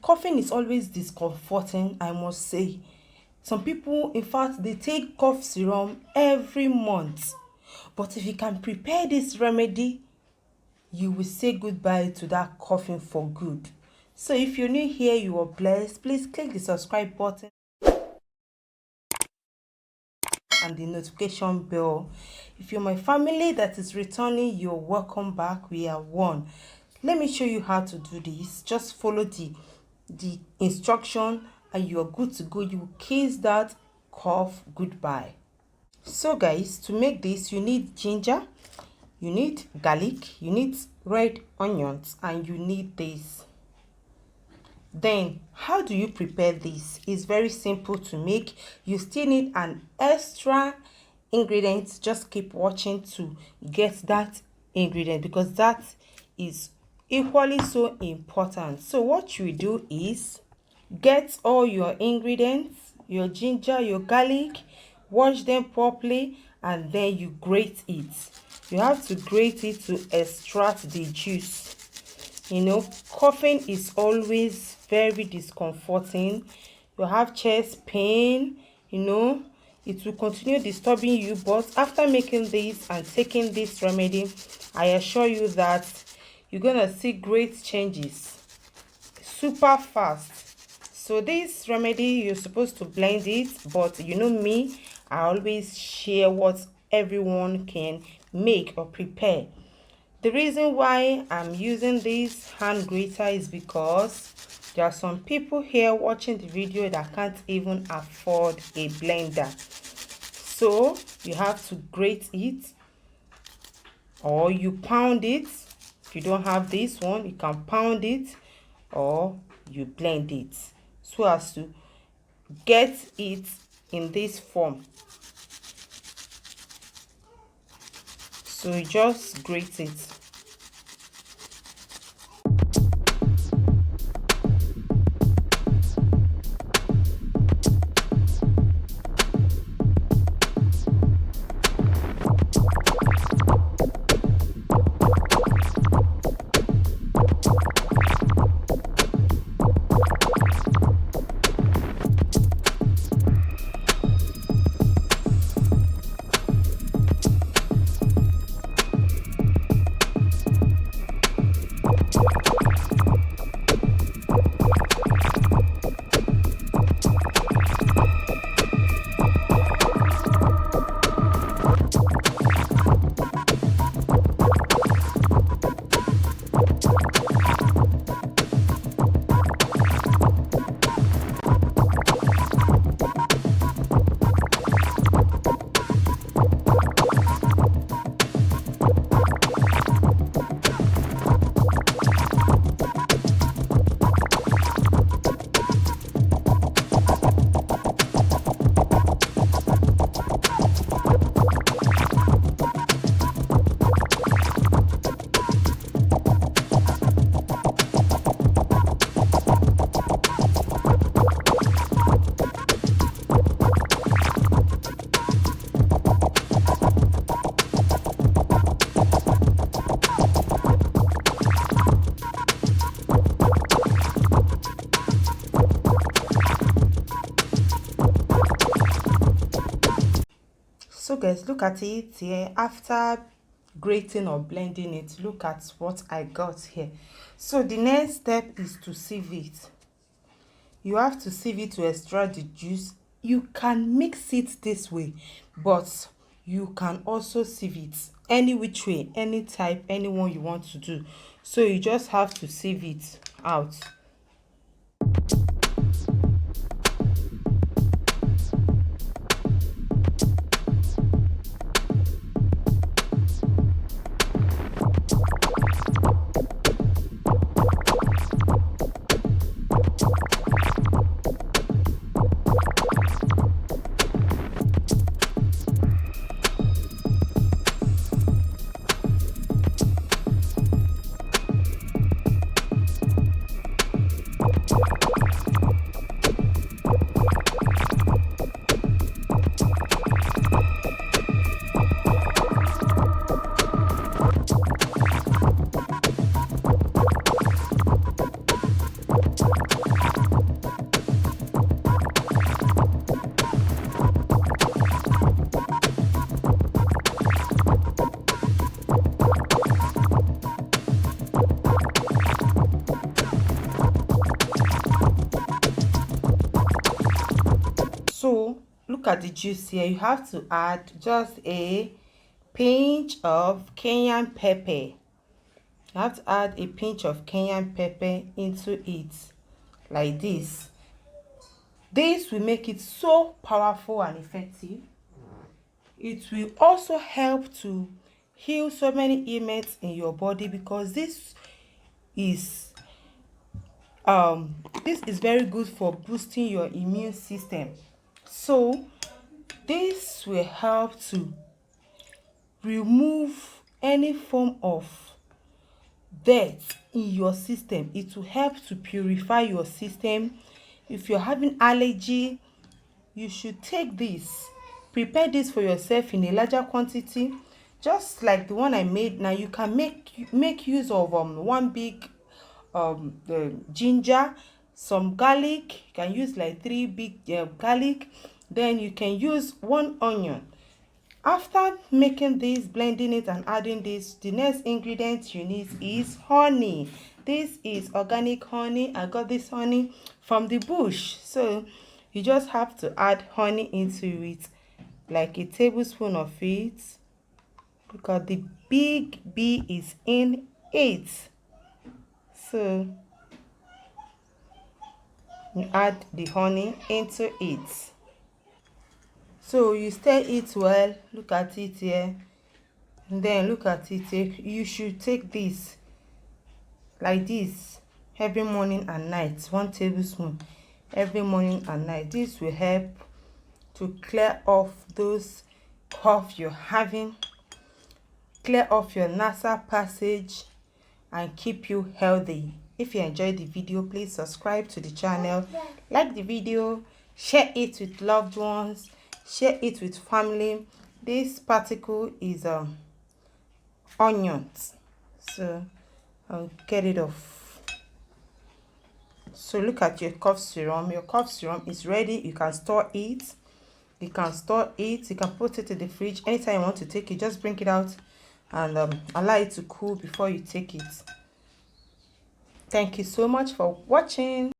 Coughing is always discomforting, I must say. Some people, in fact, they take cough serum every month. But if you can prepare this remedy, you will say goodbye to that coughing for good. So if you're new here, you are blessed. Please click the subscribe button and the notification bell. If you're my family that is returning, you're welcome back. We are one. Let me show you how to do this. Just follow the instruction and you are good to go. You will kiss that cough goodbye. So guys, to make this, you need ginger, you need garlic, you need red onions, and you need this. Then how do you prepare this? It's very simple to make. You still need an extra ingredient. Just keep watching to get that ingredient because that is equally so important. So what you do is get all your ingredients, your ginger, your garlic, wash them properly, and then you grate it. You have to grate it to extract the juice. Coughing is always very discomforting. You have chest pain, it will continue disturbing you. But after making this and taking this remedy, I assure you that you're gonna see great changes super fast. So this remedy, you're supposed to blend it, but you know me, I always share what everyone can make or prepare. The reason why I'm using this hand grater is because there are some people here watching the video that can't even afford a blender. So you have to grate it or you pound it. If you don't have this one, you can pound it or you blend it so as to get it in this form. So you just grate it. So guys, look at it here. After grating or blending it, look at what I got here. So the next step is to sieve it. You have to sieve it to extract the juice. You can mix it this way, but you can also sieve it any which way, any type, anyone you want to do. So you just have to sieve it out. So look at the juice here. You have to add just a pinch of cayenne pepper. You have to add a pinch of cayenne pepper into it like this. This will make it so powerful and effective. It will also help to heal so many ailments in your body, because this is very good for boosting your immune system. So this will help to remove any form of dirt in your system. It will help to purify your system. If you're having allergy, you should take this. Prepare this for yourself in a larger quantity, just like the one I made. Now you can make use of one big the ginger, some garlic. You can use like 3 big garlic. Then you can use 1 onion. After making this, blending it and adding this, the next ingredient you need is honey. This is organic honey. I got this honey from the bush. So you just have to add honey into it, like a tablespoon of it, because the big bee is in it. So you add the honey into it. So you stir it well. Look at it here. And then look at it. You should take this like this every morning and night. 1 tablespoon every morning and night. This will help to clear off those cough you're having, clear off your nasal passage, and keep you healthy. If you enjoyed the video, please subscribe to the channel, like the video, share it with loved ones, share it with family. This particle is onions, so I'll get it off. So look at your cough serum. Your cough serum is ready. You can store it. You can put it in the fridge. Anytime you want to take it, just bring it out and allow it to cool before you take it. Thank you so much for watching.